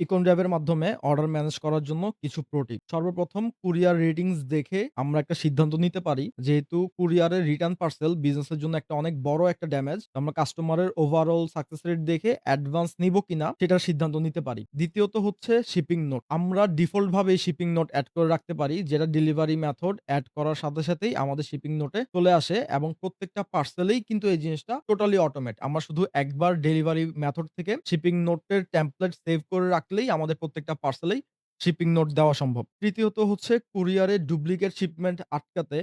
ইকন ড্রাইভের মাধ্যমে order manage করার জন্য কিছু প্রো টিপ। সর্বপ্রথম কুরিয়ার রেটিংস দেখে আমরা একটা সিদ্ধান্ত নিতে পারি। যেহেতু কুরিয়ারের রিটার্ন পার্সেল বিজনেসের জন্য একটা অনেক বড় একটা ড্যামেজ। আমরা কাস্টমারের ওভারঅল সাকসেস রেট দেখে অ্যাডভান্স নিবো কিনা সেটার সিদ্ধান্ত নিতে পারি। দ্বিতীয়ত হচ্ছে শিপিং নোট। আমরা ডিফল্ট ভাবে শিপিং নোট এড করে রাখতে পারি, যেটা ডেলিভারি মেথড এড করার সাথে সাথেই আমাদের শিপিং নোটে চলে আসে এবং প্রত্যেকটা পার্সেলেই কিন্তু এই জিনিসটা টোটালি অটোমেট। আমরা শুধু একবার ডেলিভারি মেথড থেকে শিপিং নোটের টেমপ্লেট সেভ করে রাখলেই আমাদের প্রত্যেকটা পার্সেলেই শিপিং নোট দেওয়া সম্ভব। তৃতীয়ত হচ্ছে কুরিয়ারে ডুপ্লিকেট শিপমেন্ট আটকাতে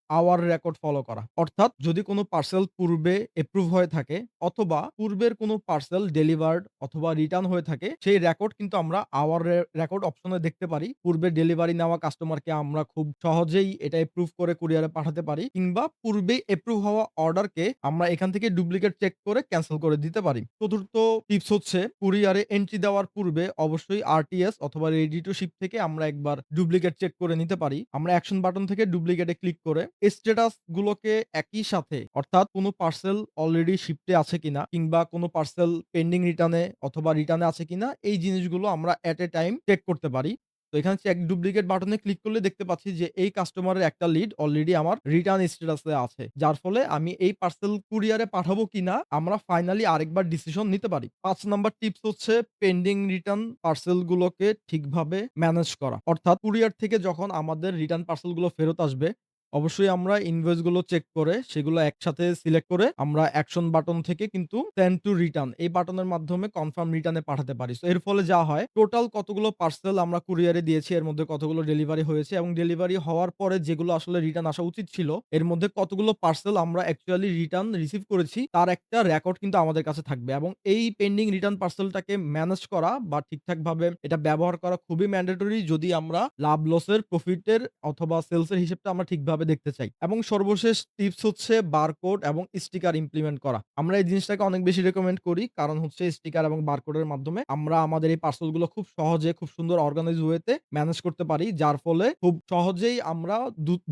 আওয়ার রেকর্ড ফলো করা। অর্থাৎ যদি কোন পার্সেল পূর্বে এপ্রুভ হয়ে থাকে অথবা পূর্বের কোন পার্সেল ডেলিভার্ড অথবা রিটার্ন হয়ে থাকে, সেই রেকর্ড কিন্তু আমরা আওয়ার রেকর্ড অপশনে দেখতে পারি। পূর্বে ডেলিভারি নেওয়া কাস্টমারকে আমরা খুব সহজেই এটা এপ্রুভ করে কুরিয়ারে পাঠাতে পারি, কিংবা পূর্বেই এপ্রুভ হওয়া অর্ডারকে আমরা এখান থেকে ডুপ্লিকেট চেক করে ক্যানসেল করে দিতে পারি। চতুর্থ টিপস হচ্ছে কুরিয়ারে এন্ট্রি দেওয়ার পূর্বে অবশ্যই আরটিএস অথবা রেডি টু শিপ থেকে আমরা একবার ডুপ্লিকেট চেক করে নিতে পারি। আমরা অ্যাকশন বাটন থেকে ডুপ্লিকেটে ক্লিক করে স্ট্যাটাস গুলোকে একই সাথে, অর্থাৎ কোন পার্সেল অলরেডি শিপড এ আছে কিনা কিংবা কোন পার্সেল পেন্ডিং রিটার্ন এ অথবা রিটার্ন এ আছে কিনা এই জিনিসগুলো আমরা এট এ টাইম চেক করতে পারি। তো এখানে চেক ডুপ্লিকেট বাটনে ক্লিক করলে দেখতে পাচ্ছি যে এই কাস্টমারের একটা লিড অলরেডি আমার রিটার্ন স্ট্যাটাস এ আছে। যার ফলে আমি এই পার্সেল কুরিয়ারে পাঠাবো কিনা আমরা ফাইনালি আরেকবার ডিসিশন নিতে পারি। ৫ নাম্বার টিপস হচ্ছে পেন্ডিং রিটার্ন পার্সেল গুলোকে ঠিকভাবে ম্যানেজ করা। অর্থাৎ কুরিয়ার থেকে যখন আমাদের রিটার্ন পার্সেল গুলো ফেরত আসবে, অবশ্যই আমরা ইনভয়েস গুলো চেক করে সেগুলো একসাথে সিলেক্ট করে আমরা অ্যাকশন বাটন থেকে কিন্তু সেন্ড টু রিটার্ন এই বাটনের মাধ্যমে কনফার্ম রিটার্ন এ পাঠাতে পারি। সো এর ফলে যা হয়, টোটাল কতগুলো পার্সেল আমরা কুরিয়ারে দিয়েছি, এর মধ্যে কতগুলো ডেলিভারি হয়েছে এবং ডেলিভারি হওয়ার পরে যেগুলো আসলে রিটার্ন আসা উচিত ছিল, এর মধ্যে কতগুলো পার্সেল আমরা অ্যাকচুয়ালি রিটার্ন রিসিভ করেছি তার একটা রেকর্ড কিন্তু আমাদের কাছে থাকবে এবং এই পেন্ডিং রিটার্ন পার্সেলটাকে ম্যানেজ করা বা ঠিকঠাকভাবে এটা ব্যবহার করা খুবই ম্যান্ডেটরি যদি আমরা লাভ লসের, প্রফিটের অথবা সেলস এর হিসেবটা আমরা ঠিকভাবে দেখতে চাই। এবং সর্বশেষ টিপস হচ্ছে বারকোড এবং স্টিকার ইমপ্লিমেন্ট করা। আমরা এই জিনিসটাকে অনেক বেশি রেকমেন্ড করি। কারণ হচ্ছে স্টিকার এবং বারকোডের মাধ্যমে আমরা আমাদের এই পার্সেল গুলো খুব সহজে খুব সুন্দর অর্গানাইজ ওয়েতে ম্যানেজ করতে পারি। যার ফলে খুব সহজেই আমরা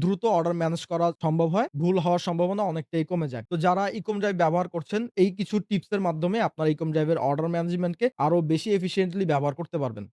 দ্রুত অর্ডার ম্যানেজ করা সম্ভব হয়। ভুল হওয়ার সম্ভাবনা অনেকটাই কমে যায়। তো যারা ইকম ড্রাইভ ব্যবহার করছেন, এই কিছু টিপস এর মাধ্যমে আপনার ইকম ড্রাইভের অর্ডার ম্যানেজমেন্টকে আরো বেশি এফিশিয়েন্টলি ব্যবহার করতে পারবেন।